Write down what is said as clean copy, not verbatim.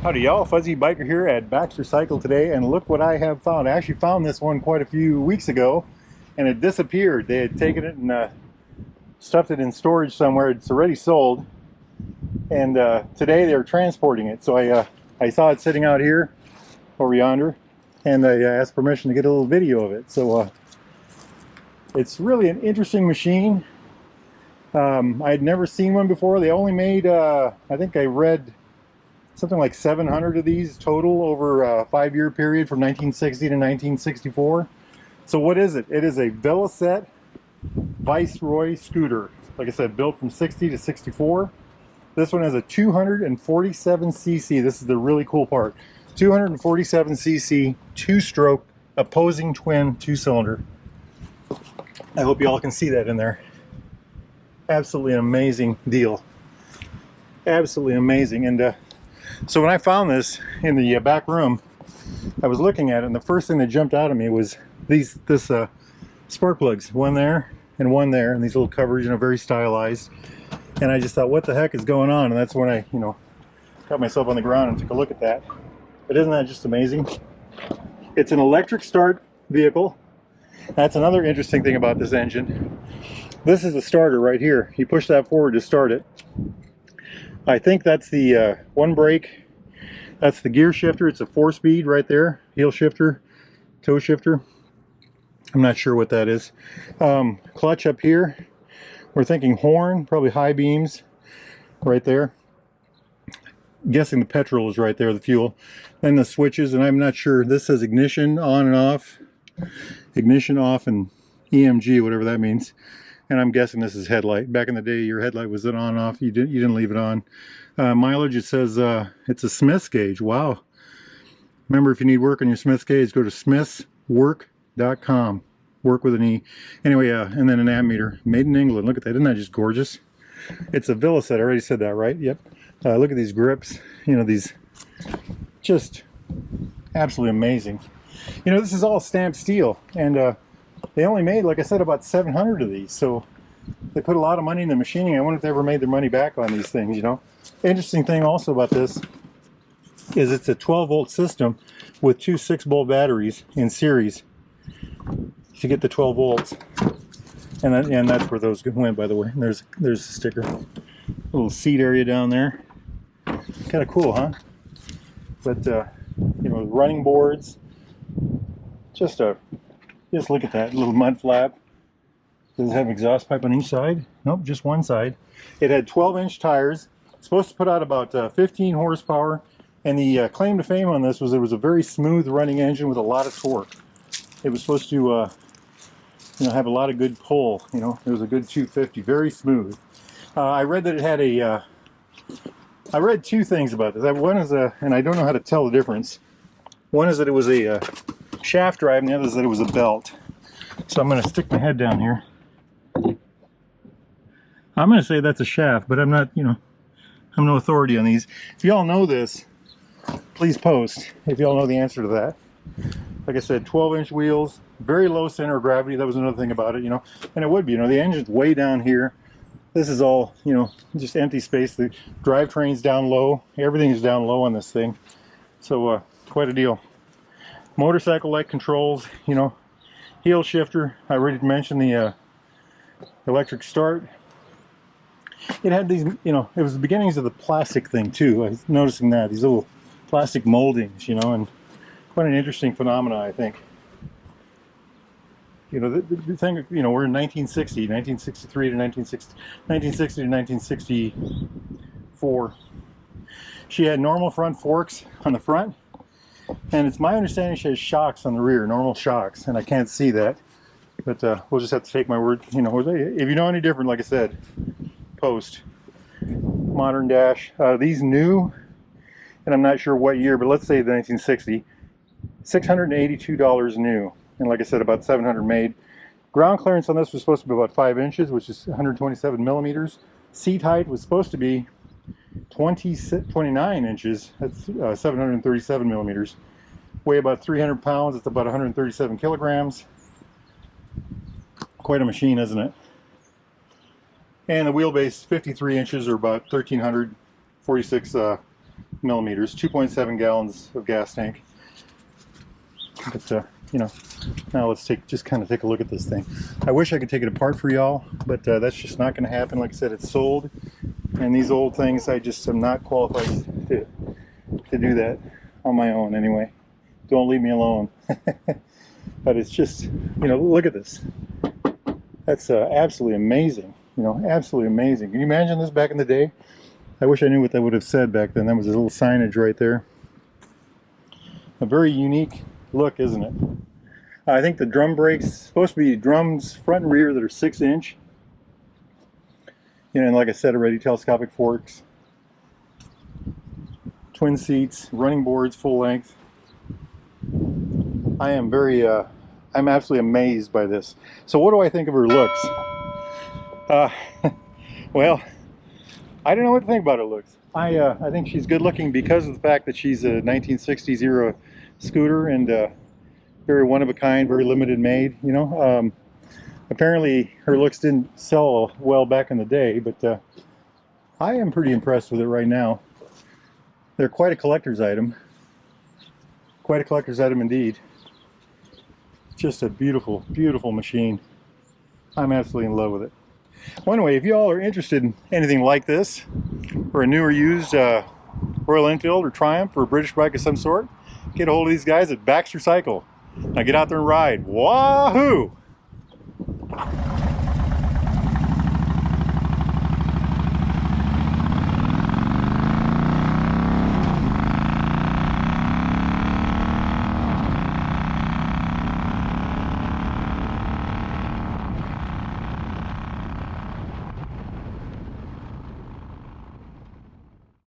Howdy y'all, Fuzzy Biker here at Baxter Cycle today, and look what I have found. I actually found this one quite a few weeks ago and it disappeared. They had taken it and stuffed it in storage somewhere. It's already sold, and today they're transporting it. So I saw it sitting out here over yonder, and I asked permission to get a little video of it. So it's really an interesting machine. I had never seen one before. They only made, I think I read something like 700 of these total over a 5-year period from 1960 to 1964. So what is it? It is a Velocette Viceroy scooter. Like I said, built from 60 to 64. This one has a 247cc. This is the really cool part. 247cc, two-stroke, opposing twin, two-cylinder. I hope you all can see that in there. Absolutely amazing deal. Absolutely amazing. And so when I found this in the back room, I was looking at it, and the first thing that jumped out at me was this spark plugs, one there and one there, and these little covers, very stylized. And I just thought, what the heck is going on? And that's when I, got myself on the ground and took a look at that. But isn't that just amazing? It's an electric start vehicle. That's another interesting thing about this engine. This is the starter right here. You push that forward to start it. I think that's the one brake. That's the gear shifter. It's a 4-speed right there. Heel shifter, toe shifter. I'm not sure what that is. Clutch up here. We're thinking horn, probably high beams right there. I'm guessing the petrol is right there, the fuel. Then the switches, and I'm not sure. This says ignition on and off. Ignition off and EMG, whatever that means. And I'm guessing this is headlight. Back in the day, your headlight was on and off. You didn't leave it on. Mileage, it says it's a Smith's gauge. Wow. Remember, if you need work on your Smith's gauge, go to smithswork.com. Work with an E. Anyway, and then an ammeter. Made in England. Look at that. Isn't that just gorgeous? It's a Velocette. I already said that, right? Yep. Look at these grips. These just absolutely amazing. This is all stamped steel. And they only made, like I said, about 700 of these, so they put a lot of money in the machining. I wonder if they ever made their money back on these things, Interesting thing also about this is it's a 12-volt system with two 6-volt batteries in series to get the 12 volts. And that's where those went, by the way. And there's the sticker. Little seat area down there. Kind of cool, huh? But, running boards. Just look at that little mud flap. Does it have an exhaust pipe on each side? Nope, just one side. It had 12-inch tires. Supposed to put out about 15 horsepower. And the claim to fame on this was it was a very smooth running engine with a lot of torque. It was supposed to, have a lot of good pull. It was a good 250, very smooth. I read that it had a. I read two things about this. One is and I don't know how to tell the difference. One is that it was a shaft drive, and the other is that it was a belt. So I'm going to stick my head down here. I'm going to say that's a shaft, but I'm not, I'm no authority on these. If y'all know this, please post if y'all know the answer to that. Like I said, 12-inch wheels, very low center of gravity. That was another thing about it, and it would be, the engine's way down here. This is all, just empty space. The drivetrain's down low. Everything is down low on this thing. So quite a deal. Motorcycle-like controls, heel shifter. I already mentioned the electric start. It had these, it was the beginnings of the plastic thing too. I was noticing that, these little plastic moldings, and quite an interesting phenomena, I think. The thing, we're in 1960, 1963 to 1960 to 1964. She had normal front forks on the front. And it's my understanding she has shocks on the rear, normal shocks, and I can't see that. But we'll just have to take my word. If you know any different, like I said, post. Modern dash. These new, and I'm not sure what year, but let's say the 1960, $682 new. And like I said, about 700 made. Ground clearance on this was supposed to be about 5 inches, which is 127 millimeters. Seat height was supposed to be 29 inches. That's 737 millimeters. Weigh about 300 pounds. It's about 137 kilograms. Quite a machine, isn't it? And the wheelbase, 53 inches, or about 1,346 millimeters, 2.7 gallons of gas tank. But you know, now let's just kind of take a look at this thing. I wish I could take it apart for y'all, but that's just not going to happen. Like I said, it's sold, and these old things, I just am not qualified to do that on my own anyway. Don't leave me alone. But it's just, you know, look at this. That's absolutely amazing. You know, absolutely amazing. Can you imagine this back in the day? I wish I knew what that would have said back then. That was a little signage right there. A very unique look, isn't it? I think the drum brakes, supposed to be drums front and rear that are 6-inch. You know, and like I said already, telescopic forks, twin seats, running boards, full length. I am I'm absolutely amazed by this. So what do I think of her looks? Well, I don't know what to think about her looks. I think she's good looking because of the fact that she's a 1960s era scooter and very one of a kind, very limited made, you know. Apparently her looks didn't sell well back in the day, but I am pretty impressed with it right now. They're quite a collector's item. Quite a collector's item indeed. Just a beautiful, beautiful machine. I'm absolutely in love with it. Well, anyway, if you all are interested in anything like this, or a new or used Royal Enfield or Triumph or a British bike of some sort, get a hold of these guys at Baxter Cycle. Now get out there and ride. Wahoo!